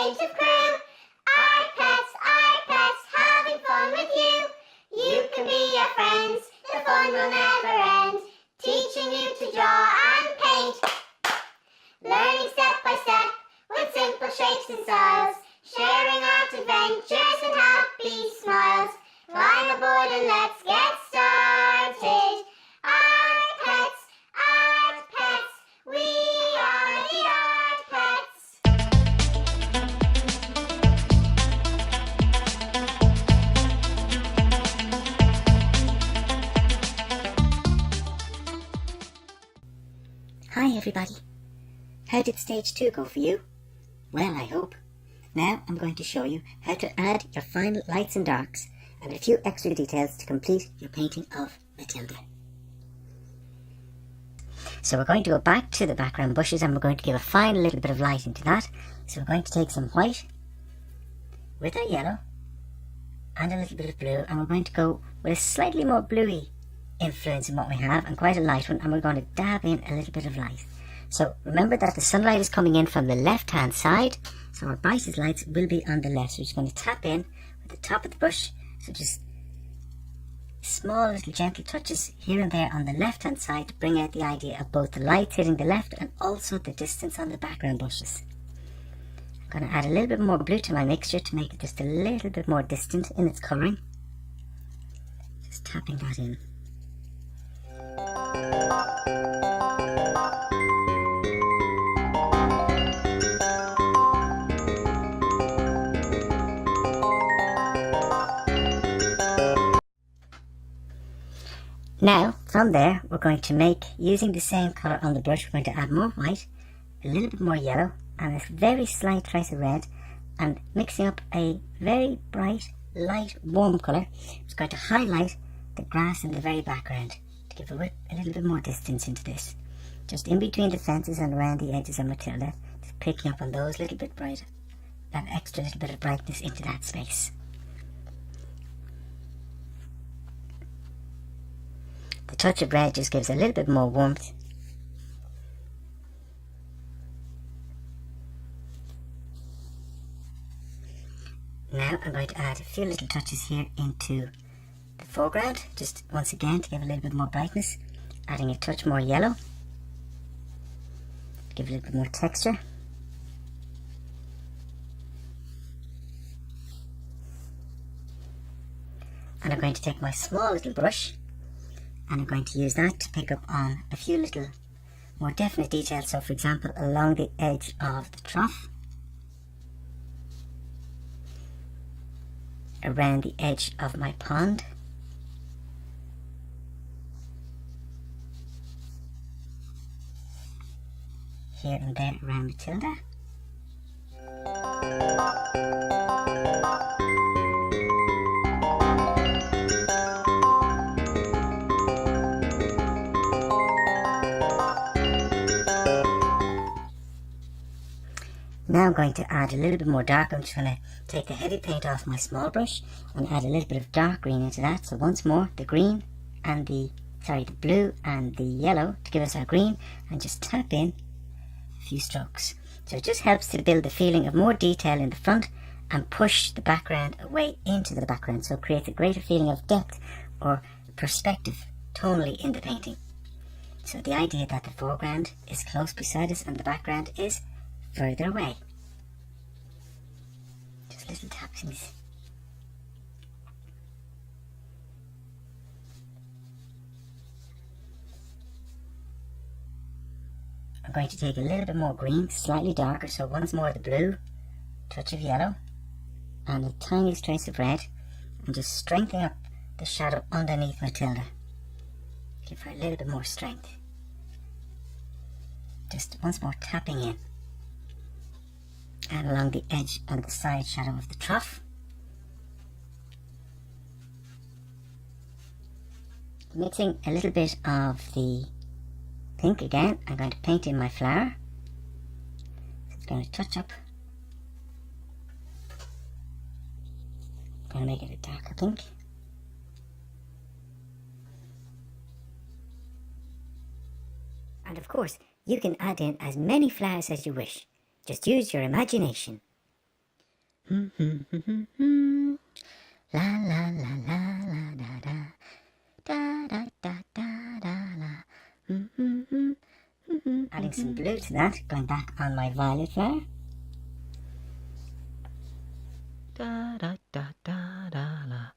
paint of crew. iPets, having fun with you. You can be your friends, the fun will never end. Teaching you to draw and paint. Learning step by step with simple shapes and styles. Sharing out adventures and happy smiles. Climb aboard and let's get started. Art pets, we are the art pets. Hi everybody. How did stage 2 go for you? Well, I hope. Now I'm going to show you how to add your final lights and darks and a few extra details to complete your painting of Matilda. So we're going to go back to the background bushes and we're going to give a final little bit of light into that. So we're going to take some white with our yellow and a little bit of blue, and we're going to go with a slightly more bluey influence in what we have and quite a light one, and we're going to dab in a little bit of light. So remember that the sunlight is coming in from the left hand side, so our brightest lights will be on the left. So we're just going to tap in with the top of the brush, so just small little gentle touches here and there on the left hand side to bring out the idea of both the lights hitting the left and also the distance on the background bushes. I'm going to add a little bit more blue to my mixture to make it just a little bit more distant in its colouring. Just tapping that in. Now, from there, we're going to make, using the same colour on the brush, we're going to add more white, a little bit more yellow, and a very slight trace of red, and mixing up a very bright, light, warm colour. It's going to highlight the grass in the very background to give a little bit more distance into this. Just in between the fences and around the edges of Matilda, just picking up on those little bit bright, that extra little bit of brightness into that space. The touch of red just gives a little bit more warmth. Now I'm going to add a few little touches here into the foreground, just once again to give a little bit more brightness, adding a touch more yellow to give a little bit more texture. And I'm going to take my small little brush and I'm going to use that to pick up on a few little more definite details. So for example, along the edge of the trough, around the edge of my pond, here and there around Matilda. Now I'm going to add a little bit more dark. I'm just going to take the heavy paint off my small brush and add a little bit of dark green into that. So once more, the green and the blue and the yellow to give us our green, and just tap in a few strokes. So it just helps to build the feeling of more detail in the front and push the background away into the background. So it creates a greater feeling of depth or perspective tonally in the painting. So the idea that the foreground is close beside us and the background is further away. Just little tappings. I'm going to take a little bit more green, slightly darker, so once more the blue, touch of yellow, and a tiny trace of red, and just strengthening up the shadow underneath Matilda. Give her a little bit more strength. Just once more tapping in. And along the edge and the side shadow of the trough. Mixing a little bit of the pink again, I'm going to paint in my flower. So it's going to touch up. I'm going to make it a darker pink. And of course, you can add in as many flowers as you wish. Just use your imagination. La la la la la da da da da da da da la. Adding some blue to that, going back on my violet flower. Da da da da da la.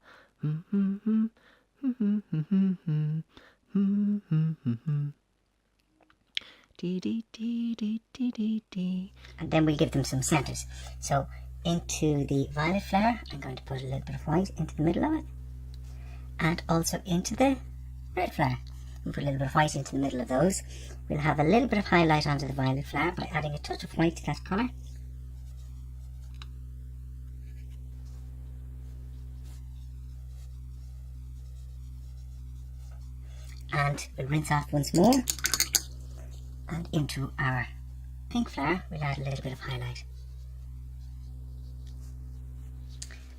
And then we give them some centers. So into the violet flower, I'm going to put a little bit of white into the middle of it, and also into the red flower. We'll put a little bit of white into the middle of those. We'll have a little bit of highlight onto the violet flower by adding a touch of white to that colour. And we'll rinse off once more. And into our pink flower, we'll add a little bit of highlight.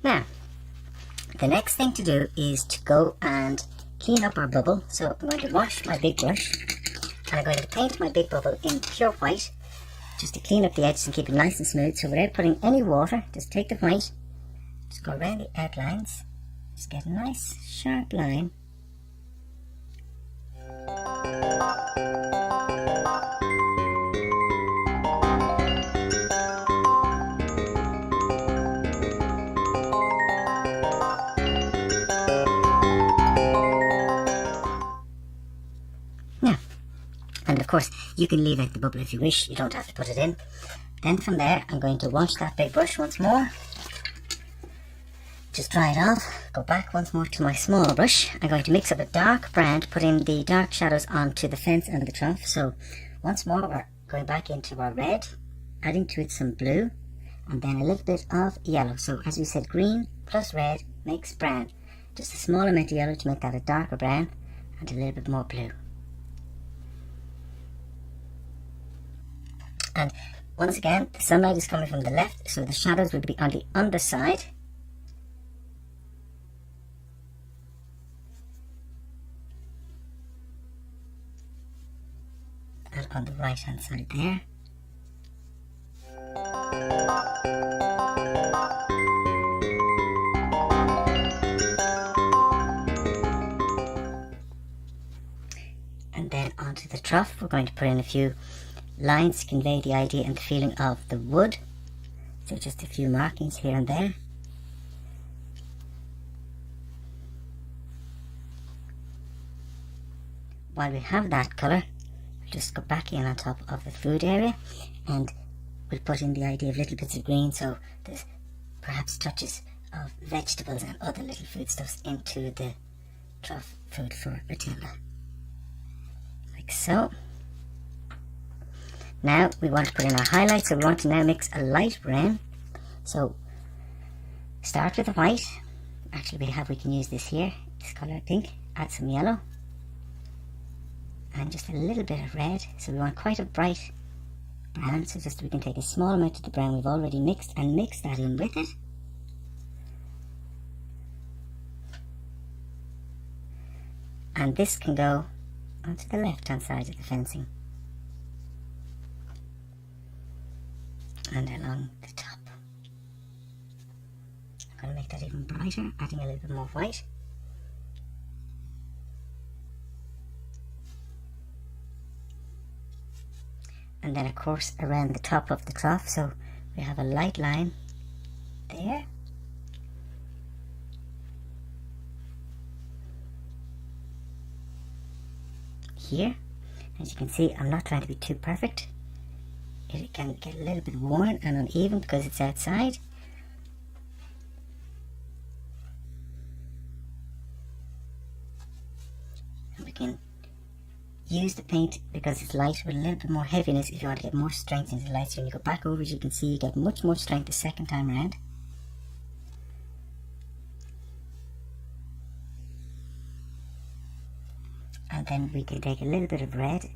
Now, the next thing to do is to go and clean up our bubble. So I'm going to wash my big brush, and I'm going to paint my big bubble in pure white, just to clean up the edges and keep it nice and smooth. So without putting any water, just take the white, just go around the outlines, just get a nice sharp line. And of course, you can leave out the bubble if you wish, you don't have to put it in. Then from there, I'm going to wash that big brush once more. Just dry it off, go back once more to my small brush. I'm going to mix up a dark brown to put in the dark shadows onto the fence and the trough. So once more, we're going back into our red, adding to it some blue, and then a little bit of yellow. So as we said, green plus red makes brown. Just a small amount of yellow to make that a darker brown, and a little bit more blue. And once again, the sunlight is coming from the left, so the shadows will be on the underside. And on the right hand side there. And then onto the trough, we're going to put in a few lines to convey the idea and the feeling of the wood. So just a few markings here and there. While we have that colour, we'll just go back in on top of the food area, and we'll put in the idea of little bits of green, so there's perhaps touches of vegetables and other little foodstuffs into the trough food for Matilda. Like so. Now we want to put in our highlights, so we want to now mix a light brown. So start with the white. Actually we can use this here, this colour pink. Add some yellow and just a little bit of red. So we want quite a bright brown, so just we can take a small amount of the brown we've already mixed and mix that in with it. And this can go onto the left hand side of the fencing and along the top. I'm going to make that even brighter, adding a little bit more white. And then of course around the top of the trough, so we have a light line there. Here, as you can see, I'm not trying to be too perfect. It can get a little bit worn and uneven because it's outside. And we can use the paint because it's light with a little bit more heaviness if you want to get more strength into the light. So when you go back over, as you can see, you get much more strength the second time around. And then we can take a little bit of red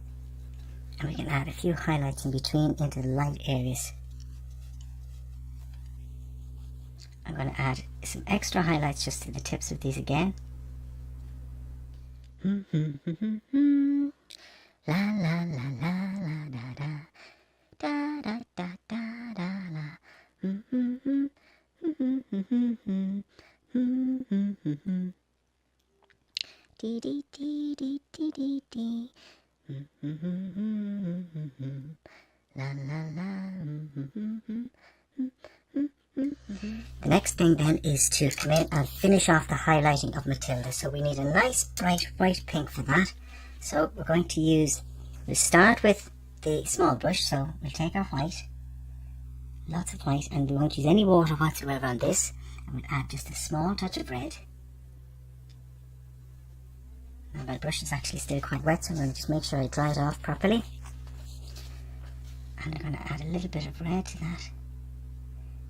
and we can add a few highlights in between into the light areas. I'm going to add some extra highlights just to the tips of these again. La la la la la da da da da da da da la. The next thing then is to come in and finish off the highlighting of Matilda. So we need a nice bright white pink for that. So we're going to we'll start with the small brush. So we'll take our white, lots of white, and we won't use any water whatsoever on this. And we'll add just a small touch of red. Now my brush is actually still quite wet, so I'm going to just make sure I dry it off properly. And I'm going to add a little bit of red to that.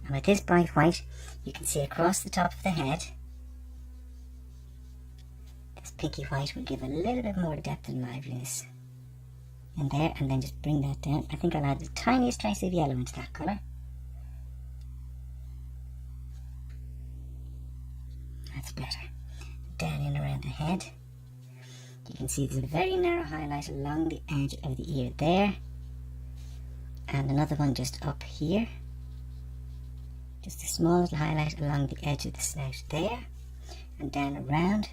And with this bright white, you can see across the top of the head, this pinky white will give a little bit more depth and liveliness in there, and then just bring that down. I think I'll add the tiniest trace of yellow into that colour. That's better. Down in around the head. You can see there's a very narrow highlight along the edge of the ear there, and another one just up here. Just a small little highlight along the edge of the snout there, and down around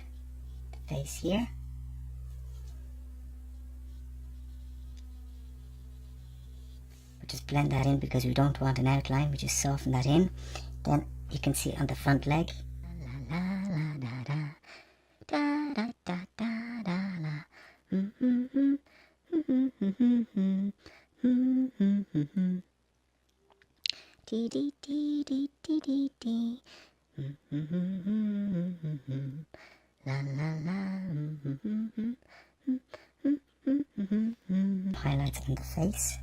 the face here. But just blend that in because we don't want an outline, we just soften that in. Then you can see on the front leg. La la la da da da da da da da la. Dee dee dee dee dee dee dee. La la la. Highlights on the face.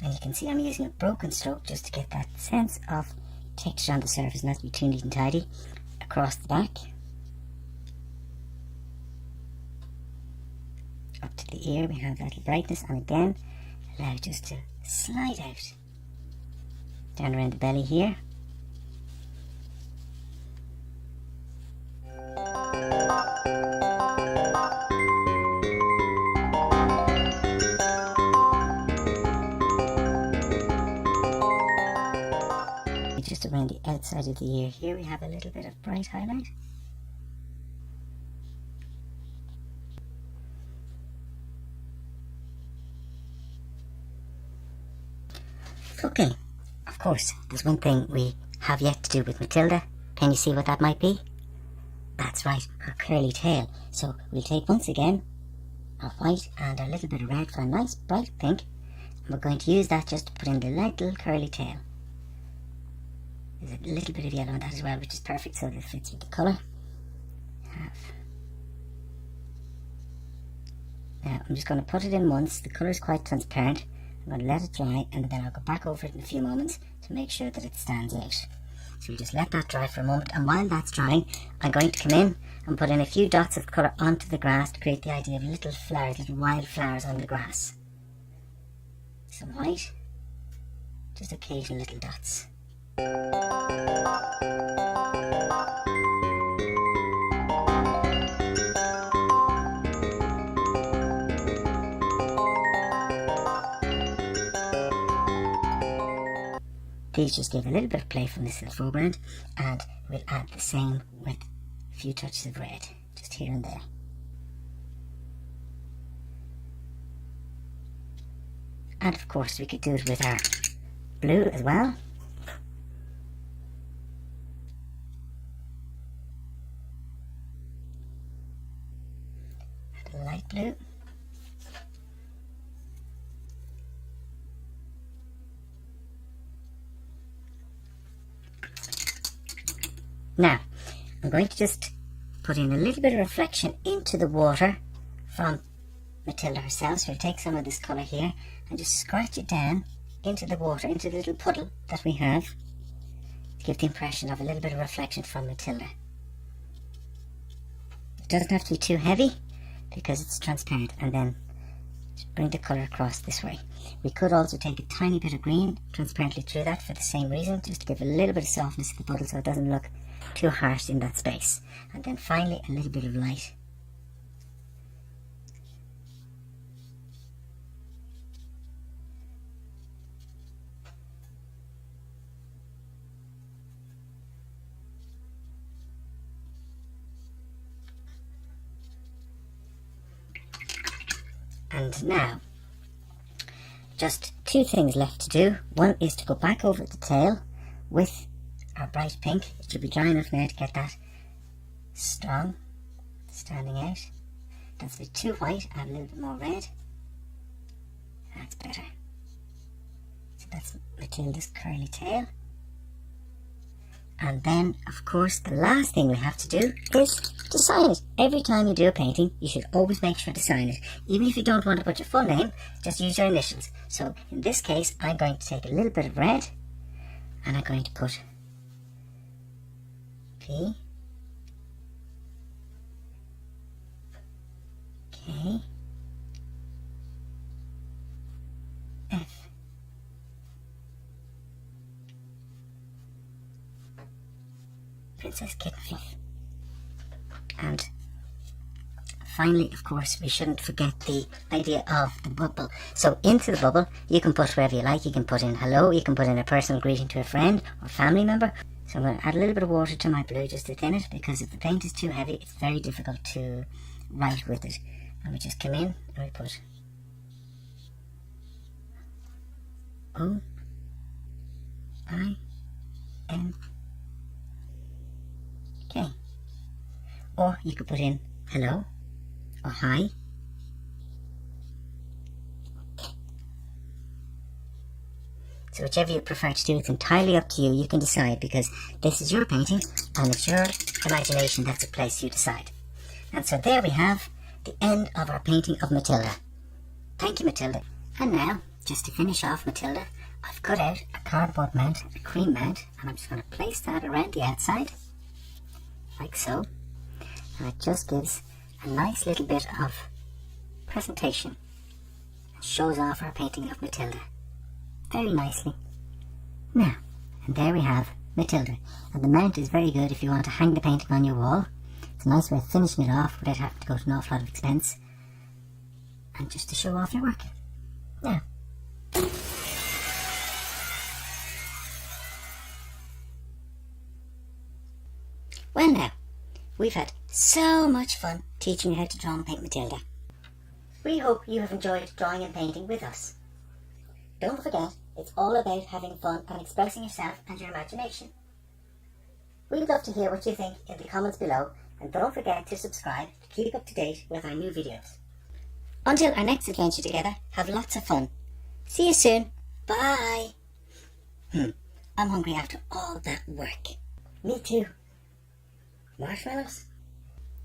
And you can see I'm using a broken stroke just to get that sense of texture on the surface, and that's be too neat and tidy. Across the back. Up to the ear we have that little brightness, and again allow it just to slide out down around the belly here. Just around the outside of the ear here we have a little bit of bright highlight. Okay, of course, there's one thing we have yet to do with Matilda. Can you see what that might be? That's right, her curly tail. So we'll take once again our white and a little bit of red for a nice bright pink, and we're going to use that just to put in the little curly tail. There's a little bit of yellow on that as well, which is perfect so that it fits with the colour. Now I'm just going to put it in once. The colour is quite transparent. I'm going to let it dry, and then I'll go back over it in a few moments to make sure that it stands out. So we'll just let that dry for a moment, and while that's drying I'm going to come in and put in a few dots of colour onto the grass to create the idea of little flowers, little wild flowers on the grass. Some white, just occasional little dots. These just give a little bit of playfulness in the foreground, and we'll add the same with a few touches of red, just here and there. And of course we could do it with our blue as well. And a light blue. Now, I'm going to just put in a little bit of reflection into the water from Matilda herself. So we'll take some of this colour here and just scratch it down into the water, into the little puddle that we have, to give the impression of a little bit of reflection from Matilda. It doesn't have to be too heavy because it's transparent, and then just bring the colour across this way. We could also take a tiny bit of green transparently through that for the same reason, just to give a little bit of softness to the puddle so it doesn't look too harsh in that space. And then finally a little bit of light. And now, just two things left to do. One is to go back over the tail with our bright pink. It should be dry enough now to get that strong standing out. That's a bit too white. Add a little bit more red. That's better. So that's Matilda's curly tail. And then, of course, the last thing we have to do is to sign it. Every time you do a painting, you should always make sure to sign it. Even if you don't want to put your full name, just use your initials. So in this case, I'm going to take a little bit of red and I'm going to put P, K, F, Princess Kitten Fluff. And finally, of course, we shouldn't forget the idea of the bubble. So into the bubble, you can put whatever you like. You can put in hello, you can put in a personal greeting to a friend or family member. So I'm going to add a little bit of water to my blue just to thin it, because if the paint is too heavy, it's very difficult to write with it. And we just come in and we put O, I, N, K. Or you could put in hello or hi. So whichever you prefer to do, it's entirely up to you. You can decide, because this is your painting and it's your imagination that's a place you decide. And so there we have the end of our painting of Matilda. Thank you, Matilda. And now, just to finish off Matilda, I've cut out a cardboard mount, a cream mount, and I'm just going to place that around the outside, like so. And it just gives a nice little bit of presentation. It shows off our painting of Matilda very nicely. Now, and there we have Matilda. And the mount is very good if you want to hang the painting on your wall. It's a nice way of finishing it off without having to go to an awful lot of expense. And just to show off your work. Now, well now, we've had so much fun teaching you how to draw and paint Matilda. We hope you have enjoyed drawing and painting with us. Don't forget, it's all about having fun and expressing yourself and your imagination. We'd love to hear what you think in the comments below, and don't forget to subscribe to keep up to date with our new videos. Until our next adventure together, have lots of fun. See you soon. Bye. I'm hungry after all that work. Me too. Marshmallows?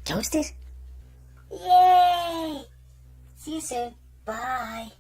Toasted? Yay! See you soon. Bye.